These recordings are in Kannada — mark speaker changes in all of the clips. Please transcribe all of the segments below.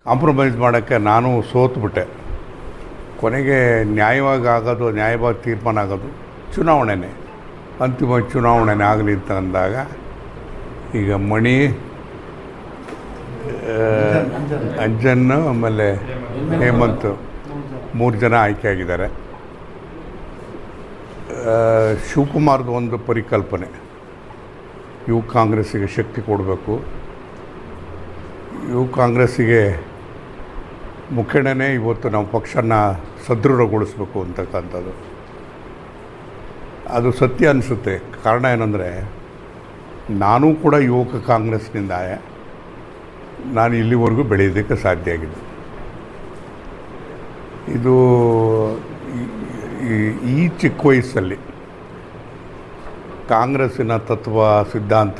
Speaker 1: ಕಾಂಪ್ರಮೈಸ್ ಮಾಡೋಕ್ಕೆ ನಾನು ಸೋತ್ಬಿಟ್ಟೆ. ಕೊನೆಗೆ ನ್ಯಾಯವಾಗಿ ತೀರ್ಮಾನ ಆಗೋದು ಚುನಾವಣೆನೇ, ಅಂತಿಮ ಚುನಾವಣೆನೇ ಆಗಲಿ ಅಂತ ಅಂದಾಗ ಈಗ ಮಣಿ, ಅಂಜನ್ ಆಮೇಲೆ ಹೇಮಂತ್ 3 ಜನ ಆಯ್ಕೆಯಾಗಿದ್ದಾರೆ. ಶಿವಕುಮಾರ್ದು ಒಂದು ಪರಿಕಲ್ಪನೆ, ಯುವ ಕಾಂಗ್ರೆಸ್ಸಿಗೆ ಶಕ್ತಿ ಕೊಡಬೇಕು, ಯುವ ಕಾಂಗ್ರೆಸ್ಸಿಗೆ ಮುಖಂಡನೇ ಇವತ್ತು ನಾವು ಪಕ್ಷನ ಸದೃಢಗೊಳಿಸ್ಬೇಕು ಅಂತಕ್ಕಂಥದ್ದು. ಅದು ಸತ್ಯ ಅನಿಸುತ್ತೆ. ಕಾರಣ ಏನಂದರೆ, ನಾನೂ ಕೂಡ ಯುವಕ ಕಾಂಗ್ರೆಸ್ನಿಂದ ನಾನು ಇಲ್ಲಿವರೆಗೂ ಬೆಳೆಯೋದಕ್ಕೆ ಸಾಧ್ಯ ಆಗಿದೆ. ಇದು ಈ ಚಿಕ್ಕ ವಯಸ್ಸಲ್ಲಿ ಕಾಂಗ್ರೆಸ್ಸಿನ ತತ್ವ, ಸಿದ್ಧಾಂತ,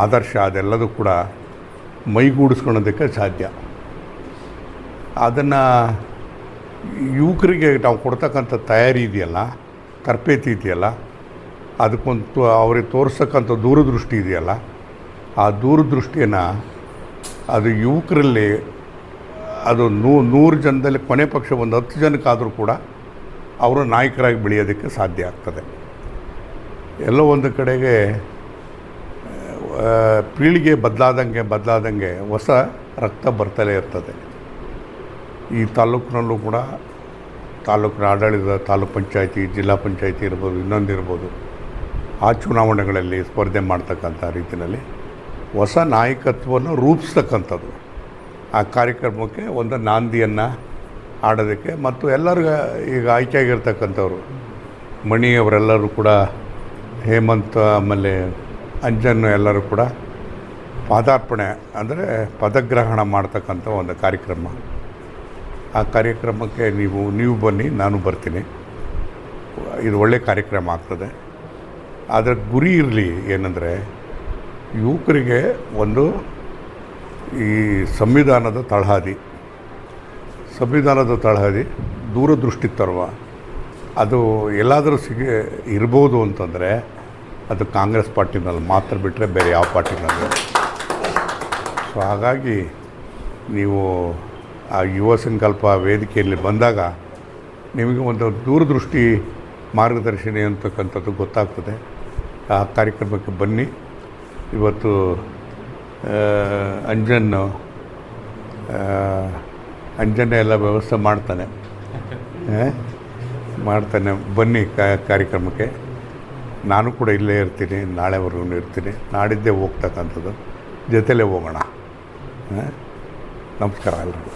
Speaker 1: ಆದರ್ಶ ಅದೆಲ್ಲದೂ ಕೂಡ ಮೈಗೂಡಿಸ್ಕೊಳ್ಳೋದಕ್ಕೆ ಸಾಧ್ಯ. ಅದನ್ನು ಯುವಕರಿಗೆ ನಾವು ಕೊಡ್ತಕ್ಕಂಥ ತಯಾರಿ ಇದೆಯಲ್ಲ, ತರಬೇತಿ ಇದೆಯಲ್ಲ, ಅದಕ್ಕೊಂದು ಅವ್ರಿಗೆ ತೋರಿಸ್ತಕ್ಕಂಥ ದೂರದೃಷ್ಟಿ ಇದೆಯಲ್ಲ, ಆ ದೂರದೃಷ್ಟಿಯನ್ನು ಅದು ಯುವಕರಲ್ಲಿ ಅದು 100 ಜನದಲ್ಲಿ ಕೊನೆ ಪಕ್ಷ ಒಂದು 10 ಜನಕ್ಕಾದರೂ ಕೂಡ ಅವರು ನಾಯಕರಾಗಿ ಬೆಳೆಯೋದಕ್ಕೆ ಸಾಧ್ಯ ಆಗ್ತದೆ. ಎಲ್ಲೋ ಒಂದು ಕಡೆಗೆ ಪೀಳಿಗೆ ಬದಲಾದಂಗೆ ಹೊಸ ರಕ್ತ ಬರ್ತಲೇ ಇರ್ತದೆ. ಈ ತಾಲೂಕಿನಲ್ಲೂ ಕೂಡ ತಾಲೂಕಿನ ಆಡಳಿತ, ತಾಲೂಕು ಪಂಚಾಯತಿ, ಜಿಲ್ಲಾ ಪಂಚಾಯತಿ ಇರ್ಬೋದು, ಇನ್ನೊಂದಿರ್ಬೋದು, ಆ ಚುನಾವಣೆಗಳಲ್ಲಿ ಸ್ಪರ್ಧೆ ಮಾಡ್ತಕ್ಕಂಥ ರೀತಿಯಲ್ಲಿ ಹೊಸ ನಾಯಕತ್ವವನ್ನು ರೂಪಿಸ್ತಕ್ಕಂಥದ್ದು. ಆ ಕಾರ್ಯಕ್ರಮಕ್ಕೆ ಒಂದು ನಾಂದಿಯನ್ನು ಆಡೋದಕ್ಕೆ ಮತ್ತು ಎಲ್ಲರಿಗೂ ಈಗ ಆಯ್ಕೆಯಾಗಿರ್ತಕ್ಕಂಥವ್ರು ಮಣಿ ಅವರೆಲ್ಲರೂ ಕೂಡ, ಹೇಮಂತ್ ಆಮೇಲೆ ಅಂಜನ್ ಎಲ್ಲರೂ ಕೂಡ ಪಾದಾರ್ಪಣೆ ಅಂದರೆ ಪದಗ್ರಹಣ ಮಾಡ್ತಕ್ಕಂಥ ಒಂದು ಕಾರ್ಯಕ್ರಮ. ಆ ಕಾರ್ಯಕ್ರಮಕ್ಕೆ ನೀವು ಬನ್ನಿ, ನಾನು ಬರ್ತೀನಿ. ಇದು ಒಳ್ಳೆಯ ಕಾರ್ಯಕ್ರಮ ಆಗ್ತದೆ. ಅದರ ಗುರಿ ಇರಲಿ ಏನಂದರೆ, ಯುವಕರಿಗೆ ಒಂದು ಈ ಸಂವಿಧಾನದ ತಳಹದಿ ದೂರದೃಷ್ಟಿ ತರುವ, ಅದು ಎಲ್ಲಾದರೂ ಇರ್ಬೋದು ಅಂತಂದರೆ ಅದು ಕಾಂಗ್ರೆಸ್ ಪಾರ್ಟಿನಲ್ಲಿ ಮಾತ್ರ ಬಿಟ್ಟರೆ ಬೇರೆ ಯಾವ ಪಾರ್ಟಿನಲ್ಲಿ. ಸೊ ಹಾಗಾಗಿ ನೀವು ಆ ಯುವ ಸಂಕಲ್ಪ ವೇದಿಕೆಯಲ್ಲಿ ಬಂದಾಗ ನಿಮಗೆ ಒಂದು ದೂರದೃಷ್ಟಿ ಮಾರ್ಗದರ್ಶನ ಅಂತಕ್ಕಂಥದ್ದು ಗೊತ್ತಾಗ್ತದೆ. ಆ ಕಾರ್ಯಕ್ರಮಕ್ಕೆ ಬನ್ನಿ. ಇವತ್ತು ಅಂಜನ್ನೇ ಎಲ್ಲ ವ್ಯವಸ್ಥೆ ಮಾಡ್ತಾನೆ. ಬನ್ನಿ ಕಾರ್ಯಕ್ರಮಕ್ಕೆ. ನಾನು ಕೂಡ ಇಲ್ಲೇ ಇರ್ತೀನಿ, ನಾಳೆವರೆಗೂ ಇರ್ತೀನಿ. ನಾಡಿದ್ದೇ ಹೋಗ್ತಕ್ಕಂಥದ್ದು, ಜೊತೆಲೇ ಹೋಗೋಣ. ನಮಸ್ಕಾರ ಎಲ್ರಿಗೂ.